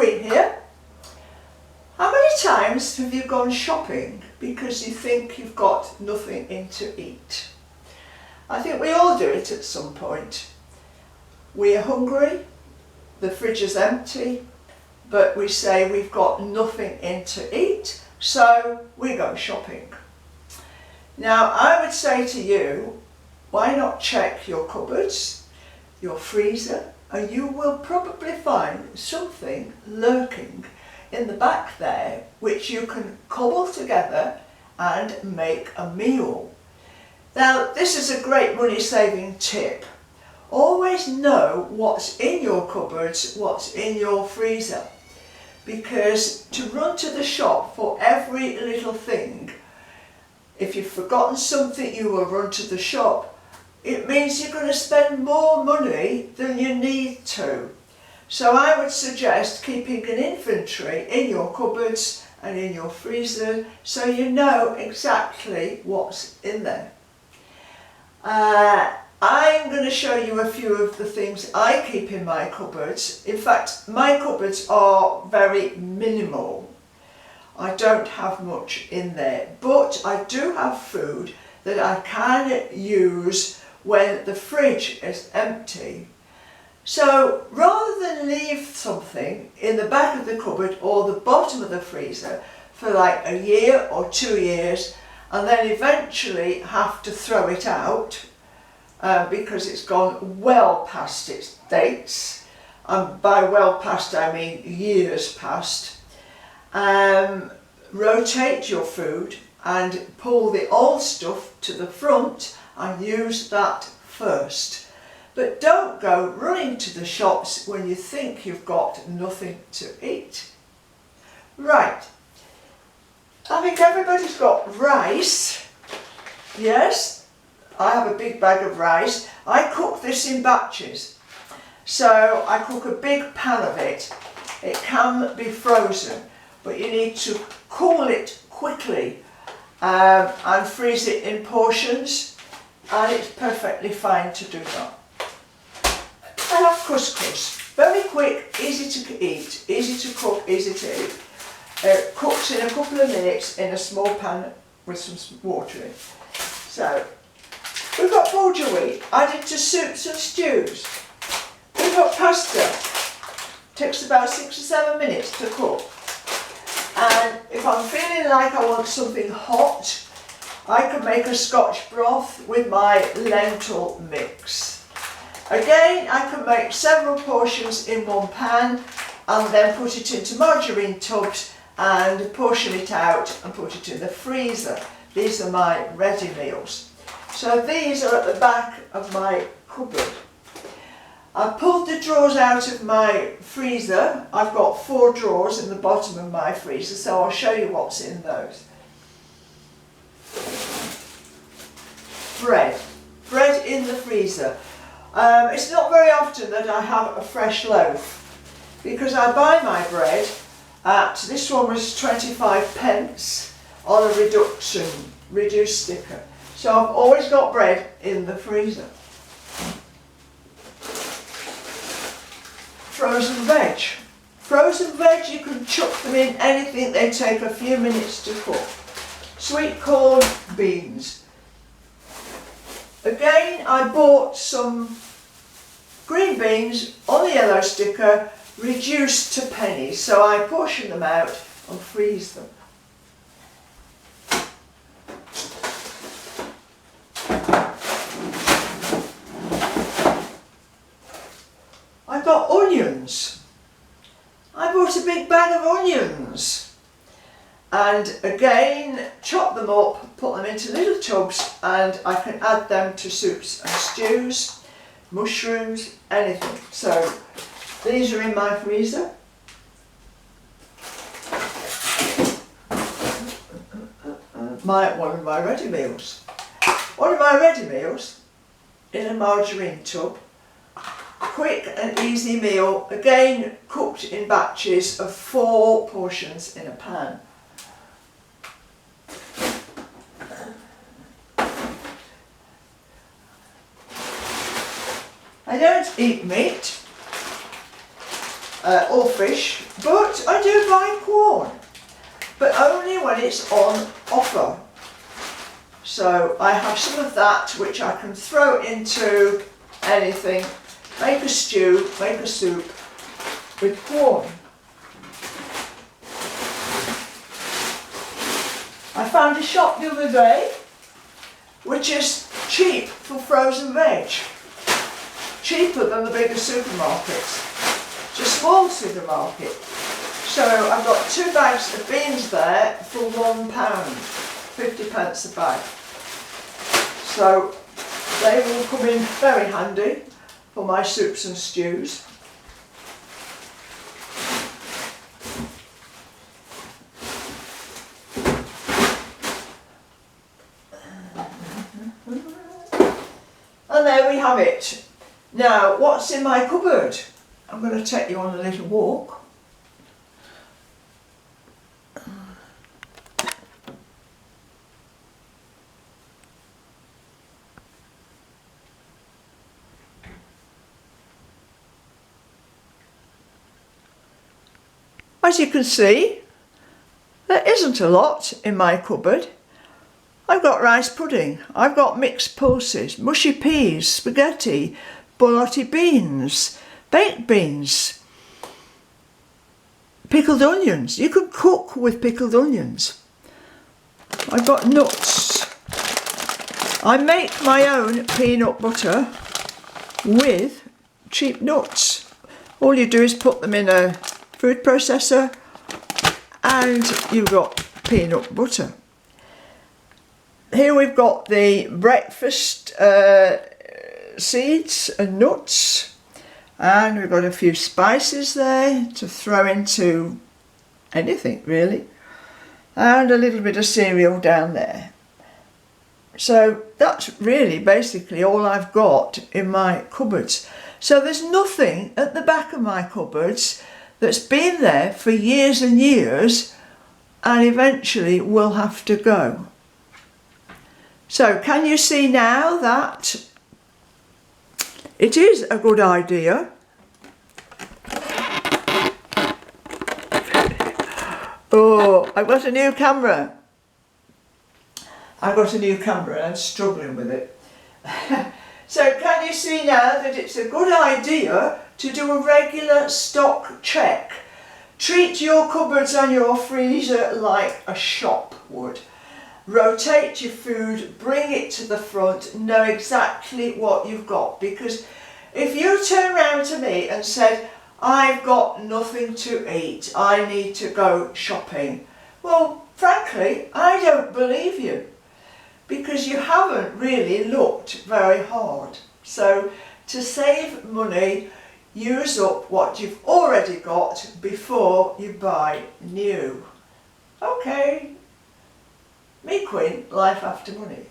Queen here. How many times have you gone shopping because you think you've got nothing in to eat? I think we all do it at some point. We are hungry, the fridge is empty, but we say we've got nothing in to eat, so we go shopping. Now, I would say to you, why not check your cupboards, your freezer, and you will probably find something lurking in the back there which you can cobble together and make a meal. Now, this is a great money saving tip. Always know what's in your cupboards, what's in your freezer, because to run to the shop for every little thing, if you've forgotten something you will run to the shop, it means you're going to spend more money than you need to. So I would suggest keeping an inventory in your cupboards and in your freezer so you know exactly what's in there. I'm going to show you a few of the things I keep in my cupboards. In fact, my cupboards are very minimal. I don't have much in there, but I do have food that I can use when the fridge is empty. So rather than leave something in the back of the cupboard or the bottom of the freezer for like a year or 2 years and then eventually have to throw it out because it's gone well past its dates, and by well past I mean years past, rotate your food and pull the old stuff to the front and use that first. But don't go running to the shops when you think you've got nothing to eat. Right, I think everybody's got rice. Yes, I have a big bag of rice. I cook this in batches. So I cook a big pan of it. It can be frozen, but you need to cool it quickly and freeze it in portions, and it's perfectly fine to do that. I have couscous, very quick, easy to eat, easy to cook, easy to eat. Cooks in a couple of minutes in a small pan with some water in. So, we've got bulgur wheat added to soups and stews. We've got pasta, takes about 6 or 7 minutes to cook. And if I'm feeling like I want something hot, I can make a Scotch broth with my lentil mix. Again, I can make several portions in one pan and then put it into margarine tubs and portion it out and put it in the freezer. These are my ready meals. So these are at the back of my cupboard. I've pulled the drawers out of my freezer. I've got 4 drawers in the bottom of my freezer, so I'll show you what's in those. Bread in the freezer. It's not very often that I have a fresh loaf because I buy my bread at, this one was 25 pence on a reduced sticker. So I've always got bread in the freezer. Frozen veg. Frozen veg, you can chuck them in anything, they take a few minutes to cook. Sweet corn, beans. Again, I bought some green beans on the yellow sticker, reduced to pennies, so I portion them out and freeze them. I've got onions. I bought a big bag of onions. And again, chop them up, put them into little tubs, and I can add them to soups and stews, mushrooms, anything. So these are in my freezer. One of my ready meals. One of my ready meals in a margarine tub. Quick and easy meal, again cooked in batches of 4 portions in a pan. I don't eat meat, or fish, but I do buy corn, but only when it's on offer. So I have some of that which I can throw into anything, make a stew, make a soup with corn. I found a shop the other day which is cheap for frozen veg, cheaper than the bigger supermarkets. It's a small supermarket. So I've got 2 bags of beans there for £1, 50 pence a bag. So they will come in very handy for my soups and stews. And there we have it. Now, what's in my cupboard? I'm going to take you on a little walk. As you can see, there isn't a lot in my cupboard. I've got rice pudding, I've got mixed pulses, mushy peas, spaghetti, borlotti beans, baked beans, pickled onions. You can cook with pickled onions. I've got nuts. I make my own peanut butter with cheap nuts. All you do is put them in a food processor and you've got peanut butter. Here we've got the breakfast seeds and nuts, and we've got a few spices there to throw into anything really, and a little bit of cereal down there. So that's really basically all I've got in my cupboards. So there's nothing at the back of my cupboards that's been there for years and years and eventually will have to go. So can you see now that it is a good idea? Oh, I've got a new camera. I've got a new camera and I'm struggling with it. So can you see now that it's a good idea to do a regular stock check? Treat your cupboards and your freezer like a shop would. Rotate your food, bring it to the front, know exactly what you've got, because if you turn around to me and said, I've got nothing to eat, I need to go shopping, well, frankly, I don't believe you, because you haven't really looked very hard. So to save money, use up what you've already got before you buy new. Okay. Me Queen, Life After Money.